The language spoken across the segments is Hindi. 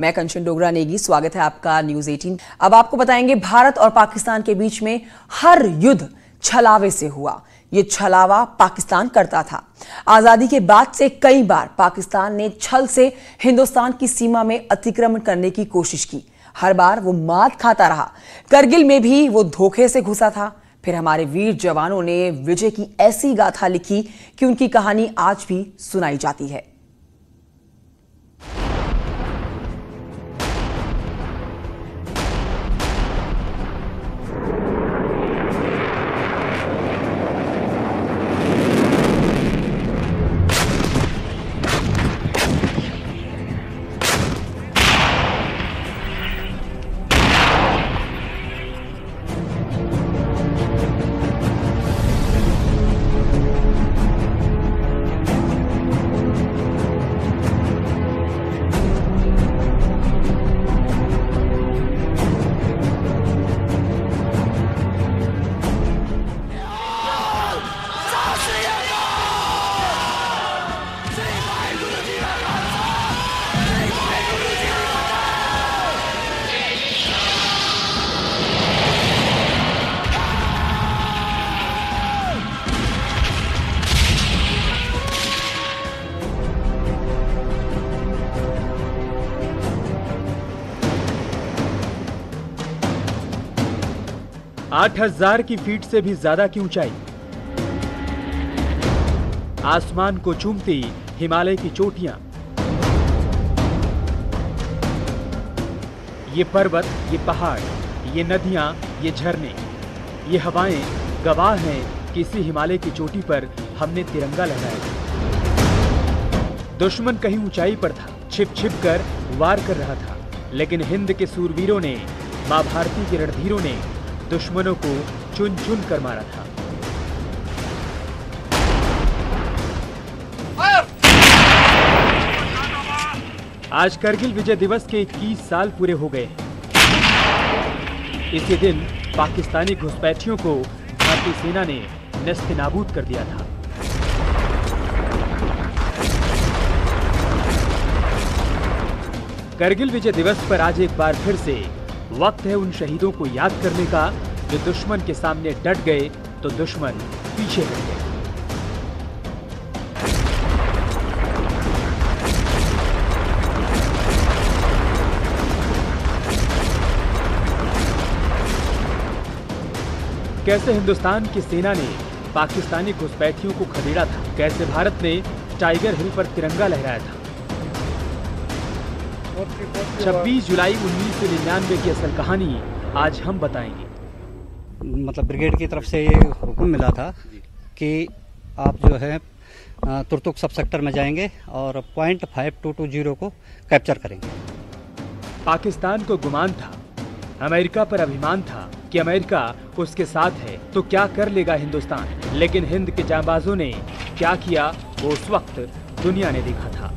मैं कंचन डोगरा नेगी, स्वागत है आपका न्यूज 18। अब आपको बताएंगे भारत और पाकिस्तान के बीच में हर युद्ध छलावे से हुआ। ये छलावा पाकिस्तान करता था। आजादी के बाद से कई बार पाकिस्तान ने छल से हिंदुस्तान की सीमा में अतिक्रमण करने की कोशिश की। हर बार वो मात खाता रहा। करगिल में भी वो धोखे से घुसा था। फिर हमारे वीर जवानों ने विजय की ऐसी गाथा लिखी कि उनकी कहानी आज भी सुनाई जाती है। आठ 8,000 की फीट से भी ज्यादा की ऊंचाई, आसमान को चूमती हिमालय की चोटियां, ये पर्वत, ये पहाड़, ये नदियां, ये झरने, ये हवाएं गवाह हैं कि इसी हिमालय की चोटी पर हमने तिरंगा लहराया। दुश्मन कहीं ऊंचाई पर था, छिप छिप कर वार कर रहा था, लेकिन हिंद के सूरवीरों ने, मां भारती के रणधीरों ने दुश्मनों को चुन चुन कर मारा था। आज करगिल विजय दिवस के 21 साल पूरे हो गए। इसी दिन पाकिस्तानी घुसपैठियों को भारतीय सेना ने नेस्तनाबूद कर दिया था। करगिल विजय दिवस पर आज एक बार फिर से वक्त है उन शहीदों को याद करने का जो दुश्मन के सामने डट गए तो दुश्मन पीछे हट गए। कैसे हिंदुस्तान की सेना ने पाकिस्तानी घुसपैठियों को खदेड़ा था, कैसे भारत ने टाइगर हिल पर तिरंगा लहराया था। 26 जुलाई 1999 की असल कहानी आज हम बताएंगे। मतलब ब्रिगेड की तरफ से ये हुक्म मिला था कि आप जो है तुर्तुक सब सेक्टर में जाएंगे और .5220 को कैप्चर करेंगे। पाकिस्तान को गुमान था, अमेरिका पर अभिमान था कि अमेरिका उसके साथ है तो क्या कर लेगा हिंदुस्तान। लेकिन हिंद के जांबाजों ने क्या किया वो उस वक्त दुनिया ने देखा था।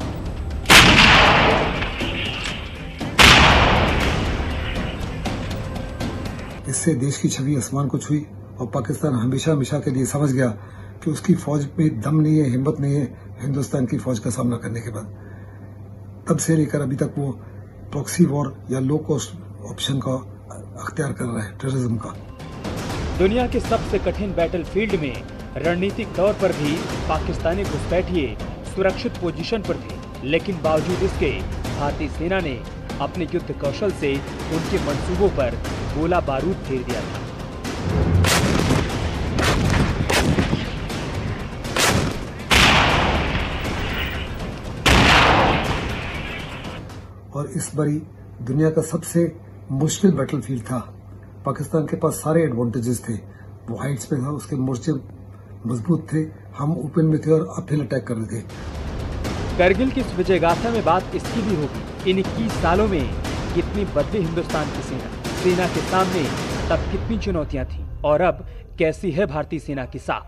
इससे देश की छवि आसमान को छुई और पाकिस्तान हमेशा हमेशा के लिए समझ गया कि उसकी फौज में दम नहीं है, हिम्मत नहीं है हिंदुस्तान की फौज का सामना करने के बाद। तब से लेकर अभी तक वो प्रॉक्सी वॉर या लो कॉस्ट ऑप्शन का अख्तियार कर रहा है, टेररिज्म का। दुनिया के सबसे कठिन बैटलफील्ड में रणनीतिक तौर पर भी पाकिस्तानी घुसपैठिए सुरक्षित पोजीशन पर थे, लेकिन बावजूद इसके भारतीय सेना ने अपने युद्ध कौशल से उनके मंसूबों पर गोला बारूद फेर दिया था। और इस बारी दुनिया का सबसे मुश्किल बैटलफील्ड था। पाकिस्तान के पास सारे एडवांटेजेस थे, वो हाइट्स पे था, उसके मोर्चे मजबूत थे, हम ओपन में थे और अपहिल अटैक कर रहे थे। करगिल की इस विजय गाथा में बात इसकी भी होगी, इन 21 सालों में कितनी बदली हिंदुस्तान की सेना के सामने तब कितनी चुनौतियां थीं और अब कैसी है भारतीय सेना की साख।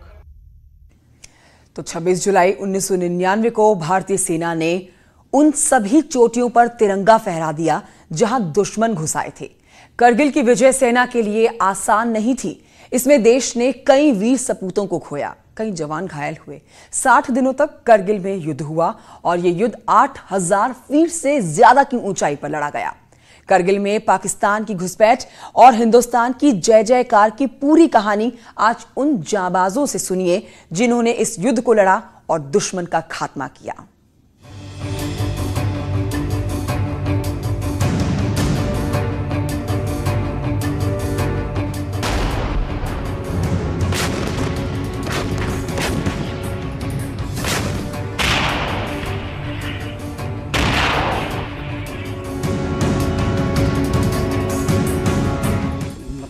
तो 26 जुलाई 1999 को भारतीय सेना ने उन सभी चोटियों पर तिरंगा फहरा दिया जहां दुश्मन घुसाए थे। करगिल की विजय सेना के लिए आसान नहीं थी। इसमें देश ने कई वीर सपूतों को खोया। कई जवान घायल हुए। 60 दिनों तक करगिल में युद्ध हुआ और ये युद्ध 8000 फीट से ज्यादा की ऊंचाई पर लड़ा गया। करगिल में पाकिस्तान की घुसपैठ और हिंदुस्तान की जय जयकार की पूरी कहानी आज उन जांबाजों से सुनिए जिन्होंने इस युद्ध को लड़ा और दुश्मन का खात्मा किया।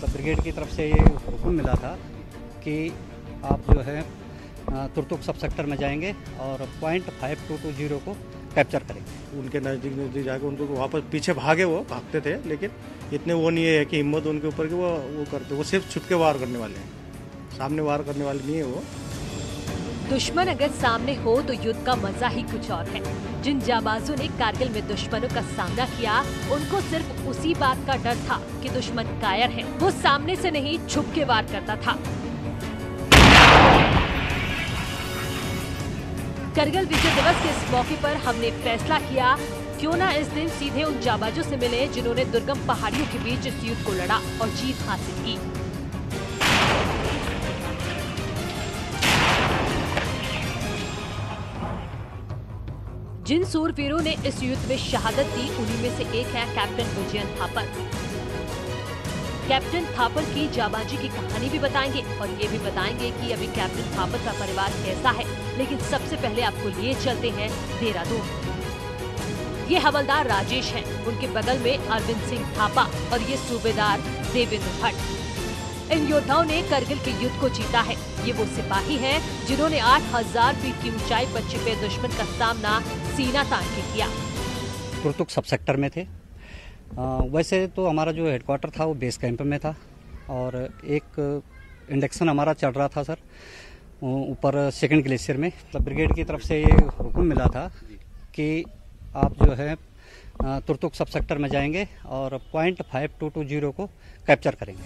ब्रिगेड की तरफ से ये हुक्म मिला था कि आप जो है तुर्तुक सब सेक्टर में जाएंगे और .5220 को कैप्चर करेंगे। उनके नज़दीक जाकर उनको वापस पीछे भागते थे, लेकिन इतने वो नहीं है कि हिम्मत उनके ऊपर कि वो करते। वो सिर्फ छुप के वार करने वाले हैं, सामने वार करने वाले नहीं है वो। दुश्मन अगर सामने हो तो युद्ध का मजा ही कुछ और है। जिन जाबाजों ने कारगिल में दुश्मनों का सामना किया, उनको सिर्फ उसी बात का डर था कि दुश्मन कायर है। वो सामने से नहीं छुप के वार करता था। करगिल विजय दिवस के इस मौके पर हमने फैसला किया क्यों ना इस दिन सीधे उन जाबाजों से मिले जिन्होंने दुर्गम पहाड़ियों के बीच इस युद्ध को लड़ा और जीत हासिल की। जिन सूरवीरों ने इस युद्ध में शहादत दी, उन्हीं में से एक है कैप्टन विजयन थापर। कैप्टन थापर की जाबाजी की कहानी भी बताएंगे और ये भी बताएंगे कि अभी कैप्टन थापर का परिवार कैसा है। लेकिन सबसे पहले आपको लिए चलते हैं देहरादून। ये हवलदार राजेश हैं, उनके बगल में अरविंद सिंह थापा और ये सूबेदार देवेंद्र भट्ट। इन योद्धाओं ने करगिल के युद्ध को जीता है। ये वो सिपाही हैं जिन्होंने 8000 फीट की ऊंचाई पर छिपे दुश्मन का सामना सीना तान के किया। तुर्तुक सब सेक्टर में थे। वैसे तो हमारा जो हेडक्वार्टर था वो बेस कैंप में था और एक इंडक्शन हमारा चल रहा था सर ऊपर सेकंड ग्लेशियर में। ब्रिगेड की तरफ से ये हुक्म मिला था कि आप जो है तुर्तुक सब सेक्टर में जाएंगे और .5220 को कैप्चर करेंगे।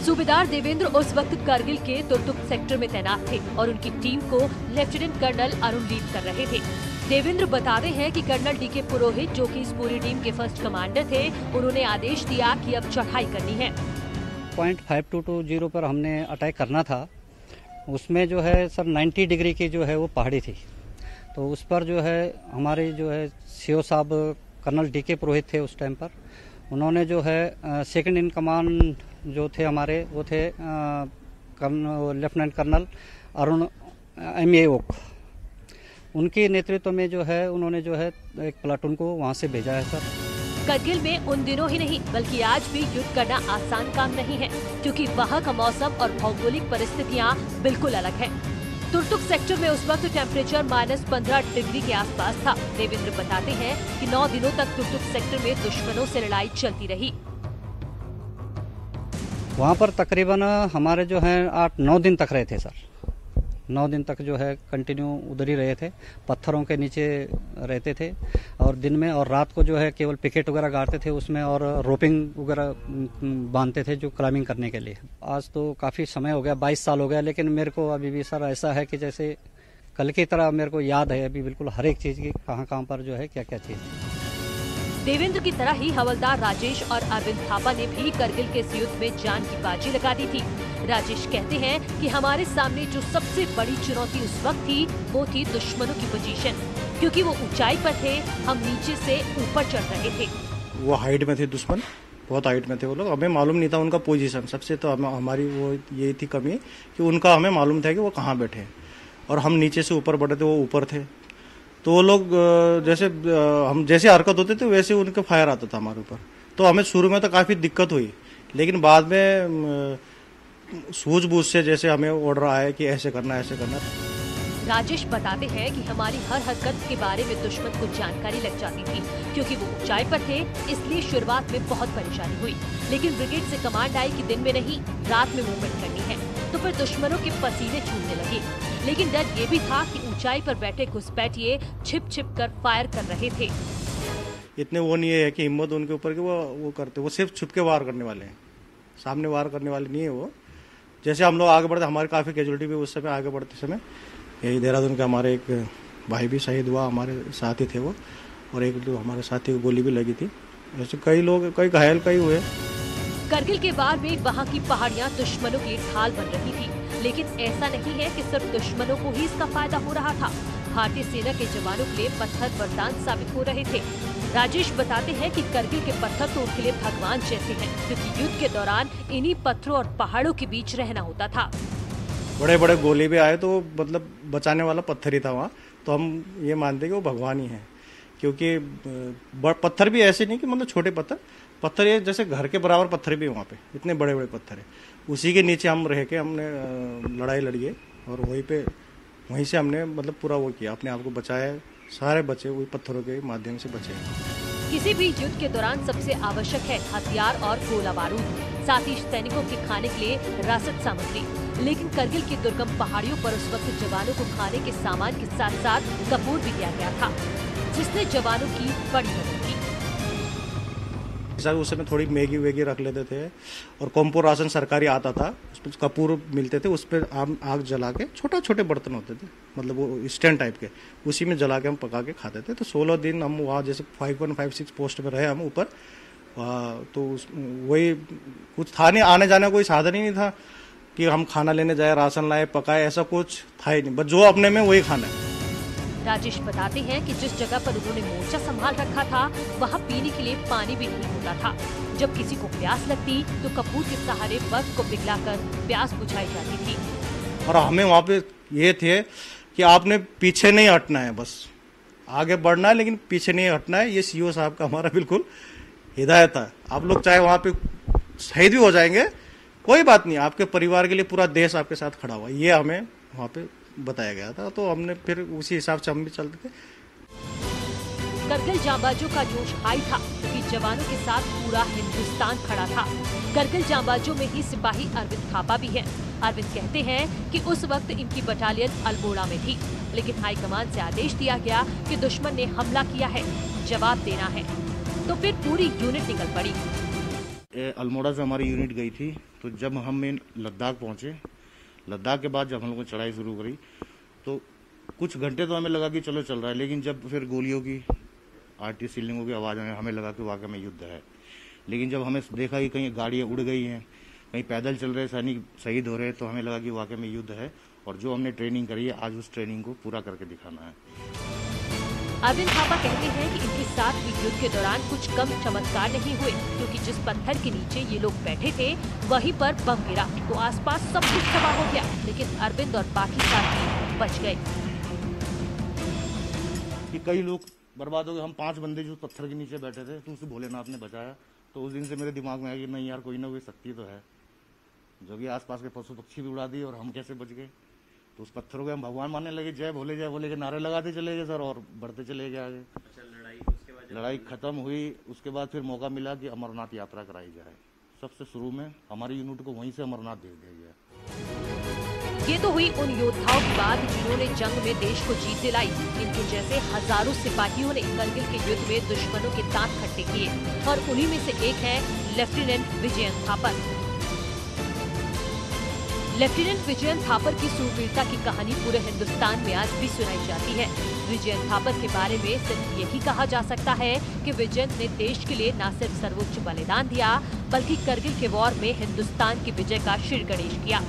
सूबेदार देवेंद्र उस वक्त करगिल के तुर्तुक सेक्टर में तैनात थे और उनकी टीम को लेफ्टिनेंट कर्नल अरुण लीड कर रहे थे। देवेंद्र बताते हैं कि कर्नल डीके पुरोहित, जो कि इस पूरी टीम के फर्स्ट कमांडर थे, उन्होंने आदेश दिया कि अब चढ़ाई करनी है। .5220 पर हमने अटैक करना था। उसमें जो है सर 90 डिग्री की जो है वो पहाड़ी थी, तो उस पर जो है हमारे जो है सीओ साहब कर्नल डीके पुरोहित थे उस टाइम पर। उन्होंने जो है सेकंड इन कमांड जो थे हमारे वो थे lieutenant colonel Arun MA Oak. उनके नेतृत्व में जो है उन्होंने जो है एक प्लाटून को वहां से भेजा है सर। करगिल में उन दिनों ही नहीं बल्कि आज भी युद्ध करना आसान काम नहीं है, क्योंकि वहाँ का मौसम और भौगोलिक परिस्थितियाँ बिल्कुल अलग है। तुर्तुक सेक्टर में उस वक्त टेम्परेचर -15 डिग्री के आसपास था। देवेंद्र बताते हैं कि 9 दिनों तक तुर्तुक सेक्टर में दुश्मनों से लड़ाई चलती रही। वहाँ पर तकरीबन हमारे जो है 8-9 दिन तक रहे थे सर। 9 दिन तक जो है कंटिन्यू उधर ही रहे थे, पत्थरों के नीचे रहते थे और दिन में और रात को जो है केवल पिकेट वगैरह गाड़ते थे उसमें और रोपिंग वगैरह बांधते थे जो क्लाइंबिंग करने के लिए। आज तो काफ़ी समय हो गया, 22 साल हो गया, लेकिन मेरे को अभी भी सर ऐसा है कि जैसे कल की तरह मेरे को याद है अभी बिल्कुल हर एक चीज़ की, कहाँ पर जो है क्या क्या चीज़ है। देवेंद्र की तरह ही हवलदार राजेश और अरविंद थापा ने भी करगिल के इस युद्ध में जान की बाजी लगा दी थी। राजेश कहते हैं कि हमारे सामने जो सबसे बड़ी चुनौती उस वक्त थी वो थी दुश्मनों की पोजीशन, क्योंकि वो ऊंचाई पर थे, हम नीचे से ऊपर चढ़ रहे थे। वो हाइट में थे, दुश्मन बहुत हाइट में थे वो लोग। हमें मालूम नहीं था उनका पोजीशन। सबसे तो हमारी वो यही थी कमी कि उनका हमें मालूम था कि वो कहाँ बैठे, और हम नीचे से ऊपर बढ़े थे, वो ऊपर थे। तो वो लोग हम जैसे हरकत होते थे वैसे उनका फायर आता था हमारे ऊपर। तो हमें शुरू में तो काफ़ी दिक्कत हुई, लेकिन बाद में सूझबूझ से जैसे हमें ऑर्डर आया कि ऐसे करना ऐसे करना। राजेश बताते हैं कि हमारी हर हरकत के बारे में दुश्मन को जानकारी लग जाती थी, क्योंकि वो ऊंचाई पर थे, इसलिए शुरुआत में बहुत परेशानी हुई। लेकिन ब्रिगेड से कमांड आई कि दिन में नहीं रात में मूवमेंट करनी है, तो फिर दुश्मनों के पसीने छूटने लगे। लेकिन डर ये भी था कि ऊंचाई पर बैठे घुसपैठिए छिप छिप कर फायर कर रहे थे। इतने वो नहीं है कि हिम्मत उनके ऊपर कि वो करते। वो सिर्फ छुप के वार करने वाले हैं, सामने वार करने वाले नहीं है वो। जैसे हम लोग आगे बढ़ते, हमारे काफ़ी कैजुअलिटी भी उस समय आगे बढ़ते समय, यही देहरादून का हमारे एक भाई भी शहीद हुआ, हमारे साथी थे वो, और एक तो हमारे साथी को गोली भी लगी थी। ऐसे कई लोग, कई घायल, कई हुए। करगिल के बाद में वहाँ की पहाड़ियाँ दुश्मनों की ढाल बन रही थी, लेकिन ऐसा नहीं है कि सिर्फ दुश्मनों को ही इसका फायदा हो रहा था। भारतीय सेना के जवानों के लिए पत्थर वरदान साबित हो रहे थे। राजेश बताते हैं कि करगिल के पत्थर तो उनके लिए भगवान जैसे हैं, क्योंकि युद्ध के दौरान इन्हीं पत्थरों और पहाड़ों के बीच रहना होता था। बड़े बड़े गोले भी आए तो मतलब बचाने वाला पत्थर ही था वहाँ, तो हम ये मानते हैं कि वो भगवान ही है। क्योंकि पत्थर भी ऐसे नहीं कि मतलब छोटे पत्थर ये जैसे घर के बराबर पत्थर भी है वहाँ पे, इतने बड़े बड़े पत्थर है। उसी के नीचे हम रह के हमने लड़ाई लड़ी है, और वहीं से हमने मतलब पूरा वो किया, अपने आप को बचाया। सारे बचे वही पत्थरों के माध्यम से बचे। किसी भी युद्ध के दौरान सबसे आवश्यक है हथियार और गोला बारूद, साथ ही सैनिकों के खाने के लिए रासद सामग्री। लेकिन करगिल की दुर्गम पहाड़ियों पर उस वक्त जवानों को खाने के सामान के साथ साथ कपूर भी दिया गया था, जिसने जवानों की बड़ी मदद की। उस समय थोड़ी मैगी वेगी रख लेते थे, और कॉम्पो राशन सरकारी आता था, उसमें कपूर मिलते थे, उस पर आग जला के, छोटे बर्तन होते थे मतलब वो स्टैंड टाइप के, उसी में जला के हम पका के खाते थे। तो 16 दिन हम वहाँ जैसे 5156 पोस्ट पे रहे हम ऊपर, तो वही कुछ था नहीं, आने जाने कोई साधन ही नहीं था कि हम खाना लेने जाए, राशन लाए, पकाए, ऐसा कुछ था ही नहीं, बस जो अपने में वही खाना है। राजेश बताते हैं कि जिस जगह पर उन्होंने मोर्चा संभाल रखा था, वहाँ पीने के लिए पानी भी नहीं होता था। जब किसी को प्यास लगती तो कपूर के सहारे बर्फ को पिघलाकर प्यास बुझाई जाती थी। और हमें वहाँ पे ये थे कि आपने पीछे नहीं हटना है, बस आगे बढ़ना है, लेकिन पीछे नहीं हटना है। ये सीओ साहब का हमारा बिल्कुल हिदायत है। आप लोग चाहे वहाँ पे शहीद भी हो जाएंगे, कोई बात नहीं, आपके परिवार के लिए पूरा देश आपके साथ खड़ा हुआ, ये हमें वहाँ पे बताया गया था। तो हमने फिर उसी हिसाब से हम भी चलते थे। करगिल जांबाजों का जोश हाई था, क्योंकि जवानों के साथ पूरा हिंदुस्तान खड़ा था। करगिल जांबाजों में ही सिपाही अरविंद थापा भी है। अरविंद कहते हैं कि उस वक्त इनकी बटालियन अल्मोड़ा में थी, लेकिन हाईकमान से आदेश दिया गया कि दुश्मन ने हमला किया है, जवाब देना है, तो फिर पूरी यूनिट निकल पड़ी। अल्मोड़ा से हमारी यूनिट गई थी, तो जब हम लद्दाख पहुंचे, लद्दाख के बाद जब हम लोगों ने चढ़ाई शुरू करी, तो कुछ घंटे तो हमें लगा कि चलो चल रहा है, लेकिन जब फिर गोलियों की, आर्टी सीलिंगों की आवाज़ हमें लगा कि वाकई में युद्ध है। लेकिन जब हमें देखा कि कहीं गाड़ियाँ उड़ गई हैं, कहीं पैदल चल रहे सैनिक शहीद हो रहे हैं, तो हमें लगा कि वाकई में युद्ध है, और जो हमने ट्रेनिंग करी है आज उस ट्रेनिंग को पूरा करके दिखाना है। अरविंद थापा कहते हैं कि इनके साथ भी युद्ध के दौरान कुछ कम चमत्कार नहीं हुए, क्योंकि जिस पत्थर के नीचे ये लोग बैठे थे वहीं पर बम गिरा तो आसपास सब कुछ तबाह हो गया, लेकिन अरविंद और बाकी साथी बच गए। कि कई लोग बर्बाद हो गए, हम 5 बंदे जो पत्थर के नीचे बैठे थे, तो उसे भोलेनाथ ने बचाया। तो उस दिन से मेरे दिमाग में आया कि नहीं यार, कोई ना कोई शक्ति तो है, जो कि आसपास के पशु पक्षी भी उड़ा दिए और हम कैसे बच गए। तो उस पत्थरों को हम भगवान मानने लगे, जय भोले के नारे लगाते चले गए सर, और बढ़ते चले गए आगे। लड़ाई खत्म हुई, उसके बाद फिर मौका मिला कि अमरनाथ यात्रा कराई जाए। सबसे शुरू में हमारी यूनिट को वहीं से अमरनाथ भेज दिया गया। ये तो हुई उन योद्धाओं की बात जिन्होंने जंग में देश को जीत दिलाई। इनके जैसे हजारों सिपाहियों ने करगिल के युद्ध में दुश्मनों के दांत खट्टे किए, और उन्हीं में से एक है लेफ्टिनेंट विजयन थापर। लेफ्टिनेंट विजयन थापर की सूरवीरता की कहानी पूरे हिंदुस्तान में आज भी सुनाई जाती है। विजयन थापर के बारे में सिर्फ यही कहा जा सकता है कि विजयन ने देश के लिए न सिर्फ सर्वोच्च बलिदान दिया, बल्कि करगिल के वॉर में हिंदुस्तान की विजय का श्री गणेश किया।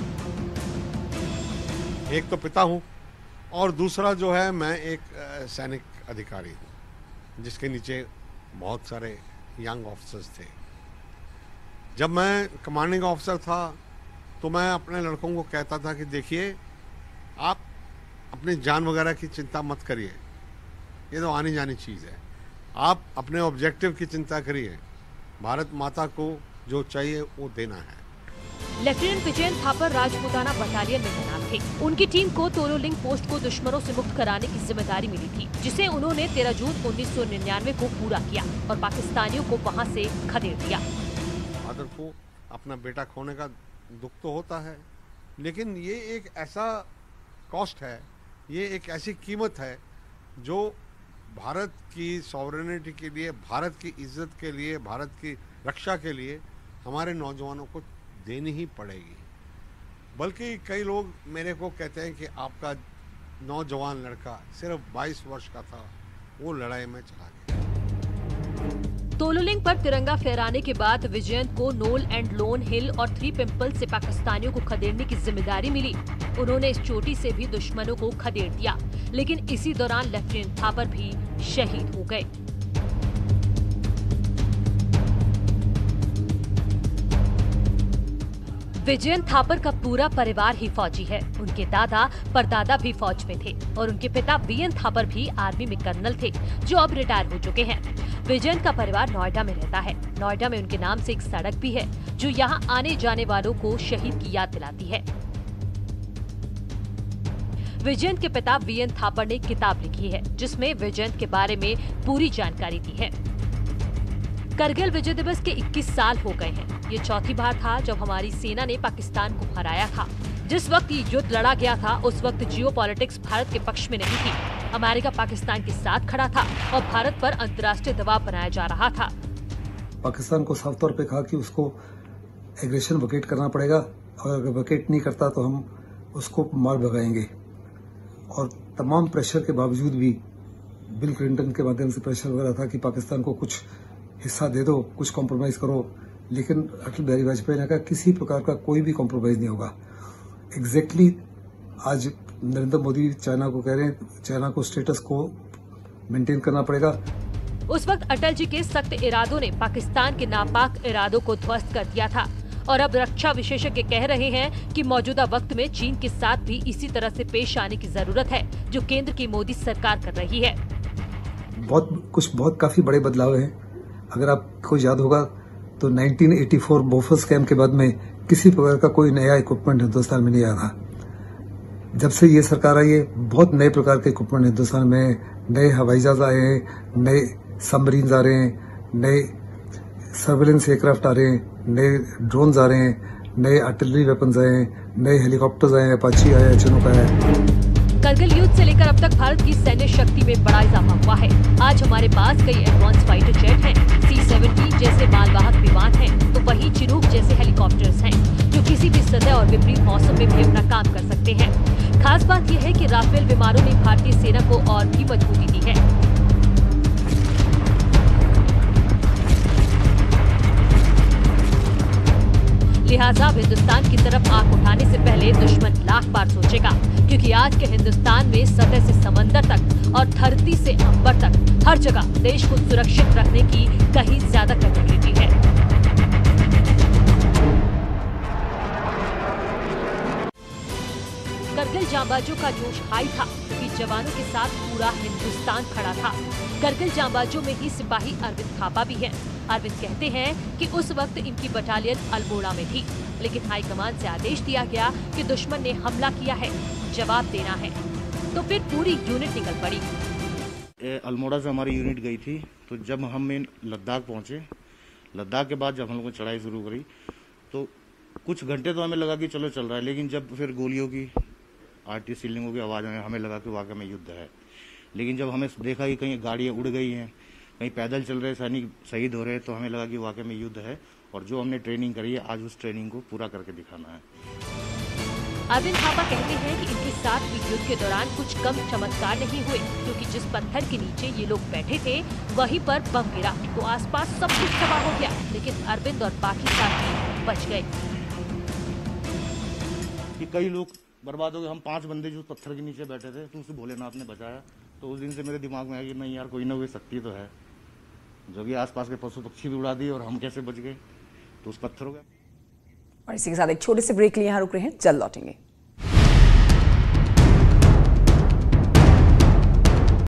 एक तो पिता हूँ, और दूसरा जो है मैं एक सैनिक अधिकारी हूँ, जिसके नीचे बहुत सारे यंग ऑफिसर्स थे। जब मैं कमांडिंग ऑफिसर था तो मैं अपने लड़कों को कहता था कि देखिए, आप अपनी जान वगैरह की चिंता मत करिए, ये तो आनी जानी चीज़ है। आप अपने ऑब्जेक्टिव की चिंता करिए, भारत माता को जो चाहिए वो देना है। लेफ्टिनेंट विजयन थापर राजपूताना बटालियन में तैनात थे। उनकी टीम को तोलोलिंग पोस्ट को दुश्मनों से मुक्त कराने की जिम्मेदारी मिली थी, जिसे उन्होंने 13 जून 1999 को पूरा किया और पाकिस्तानियों को वहां से खदेड़ दिया। फादर को अपना बेटा खोने का दुख तो होता है, लेकिन ये एक ऐसा कॉस्ट है, ये एक ऐसी कीमत है जो भारत की सॉवरेनिटी के लिए, भारत की इज्जत के लिए, भारत की रक्षा के लिए हमारे नौजवानों को देनी ही पड़ेगी। बल्कि कई लोग मेरे को कहते हैं कि आपका नौजवान लड़का सिर्फ 22 वर्ष का था, वो लड़ाई में चला गया। तोलुलिंग पर तिरंगा फहराने के बाद विजयंत को नोल एंड लोन हिल और 3 पिंपल से पाकिस्तानियों को खदेड़ने की जिम्मेदारी मिली। उन्होंने इस चोटी से भी दुश्मनों को खदेड़ दिया, लेकिन इसी दौरान लेफ्टिनेंट थापर भी शहीद हो गए। विजयंत थापर का पूरा परिवार ही फौजी है। उनके दादा परदादा भी फौज में थे और उनके पिता बीएन थापर भी आर्मी में कर्नल थे, जो अब रिटायर हो चुके हैं। विजयंत का परिवार नोएडा में रहता है। नोएडा में उनके नाम से एक सड़क भी है, जो यहाँ आने जाने वालों को शहीद की याद दिलाती है। विजयंत के पिता बीएन थापर ने किताब लिखी है, जिसमें विजयंत के बारे में पूरी जानकारी दी है। करगिल विजय दिवस के 21 साल हो गए हैं। ये चौथी बार था जब हमारी सेना ने पाकिस्तान को हराया था। जिस वक्त ये युद्ध लड़ा गया था, उस वक्त जियोपॉलिटिक्स भारत के पक्ष में नहीं थी। अमेरिका पाकिस्तान के साथ खड़ा था और भारत पर अंतर्राष्ट्रीय दबाव बनाया जा रहा था। पाकिस्तान को साफ तौर पे कहा कि उसको एग्रेशन वकेट करना पड़ेगा, और अगर वकेट नहीं करता तो हम उसको मार भगाएंगे। और तमाम प्रेशर के बावजूद भी बिल क्लिंटन के माध्यम से प्रेशर वगैरह था कि पाकिस्तान को कुछ हिस्सा दे दो, कुछ कॉम्प्रोमाइज करो, लेकिन अटल बिहारी वाजपेयी ने कहा किसी प्रकार का कोई भी कॉम्प्रोमाइज नहीं होगा। एग्जैक्टली आज नरेंद्र मोदी चाइना को कह रहे हैं, चाइना को स्टेटस को मेंटेन करना पड़ेगा। उस वक्त अटल जी के सख्त इरादों ने पाकिस्तान के नापाक इरादों को ध्वस्त कर दिया था और अब रक्षा विशेषज्ञ कह रहे हैं कि मौजूदा वक्त में चीन के साथ भी इसी तरह से पेश आने की जरूरत है, जो केंद्र की मोदी सरकार कर रही है। काफी बड़े बदलाव हैं। अगर आपको याद होगा तो 1984 बोफोर्स कैंप के बाद में किसी प्रकार का कोई नया इक्विपमेंट हिंदुस्तान में नहीं आया था। जब से ये सरकार आई है, बहुत नए प्रकार के इक्विपमेंट हिंदुस्तान में, नए हवाई जहाज आए हैं, नए सबमरीन्स आ रहे हैं, नए सर्वेलेंस एयरक्राफ्ट आ रहे हैं, नए ड्रोन्स आ रहे हैं, नए आर्टिलरी वेपन्स आए हैं, नए हेलीकॉप्टर्स आए हैं, अपाची आया है, चिनूक आया है। करगिल युद्ध से लेकर अब तक भारत की सैन्य शक्ति में बड़ा इजाफा हुआ है। आज हमारे पास कई एडवांस फाइटर जेट हैं, C-70 जैसे मालवाहक विमान हैं, तो वहीं चिनूक जैसे हेलीकॉप्टर्स हैं, जो किसी भी सतह और विपरीत मौसम में भी अपना काम कर सकते हैं। खास बात यह है कि राफेल विमानों ने भारतीय सेना को और भी मजबूती दी है। लिहाजा हिंदुस्तान की तरफ आंख उठाने से पहले दुश्मन लाख बार सोचेगा, क्योंकि आज के हिंदुस्तान में सतह से समंदर तक और धरती से अंबर तक हर जगह देश को सुरक्षित रखने की कहीं ज्यादा कैपेबिलिटी है। करगिल जांबाजों का जोश हाई था, क्योंकि जवानों के साथ पूरा हिंदुस्तान खड़ा था। करगिल जांबाजों में ही सिपाही अरविंद थापा भी है। अरविंद कहते हैं कि उस वक्त इनकी बटालियन अल्मोड़ा में थी, लेकिन हाईकमान से आदेश दिया गया कि दुश्मन ने हमला किया है, जवाब देना है, तो फिर पूरी यूनिट निकल पड़ी। अल्मोड़ा से हमारी यूनिट गई थी, तो जब हम लद्दाख पहुंचे, लद्दाख के बाद जब हम लोगों ने चढ़ाई शुरू करी, तो कुछ घंटे तो हमें लगा कि चलो चल रहा है, लेकिन जब फिर गोलियों की आर्टी सीलिंगों की आवाज़ में हमें लगा कि वाकई में युद्ध है। लेकिन जब हमें देखा कि कहीं गाड़ियाँ उड़ गई हैं, कहीं पैदल चल रहे सैनिक शहीद हो रहे हैं, तो हमें लगा कि वाकई में युद्ध है और जो हमने ट्रेनिंग करी है, आज उस ट्रेनिंग को पूरा करके दिखाना है। अरविंद थापा कहते हैं कि इनके साथ भी युद्ध के दौरान कुछ कम चमत्कार नहीं हुए, क्योंकि जिस पत्थर के नीचे ये लोग बैठे थे वहीं पर बम गिरा तो आसपास सब कुछ तबाह हो गया, लेकिन अरविंद और बाकी साथी बच गए। कि कई लोग बर्बाद हो गए। हम 5 बंदे जो पत्थर के नीचे बैठे थे, तो उसे भोलेनाथ ने बचाया। तो उस दिन से मेरे दिमाग में आया कि नहीं यार, कोई ना कोई शक्ति तो है, जो कि आसपास के पशु पक्षी भी उड़ा दिए और हम कैसे बच गए, तो उस पत्थरों का। और इसी के साथ एक छोटे से ब्रेक लिए यहाँ रुक रहे हैं, जल्द लौटेंगे।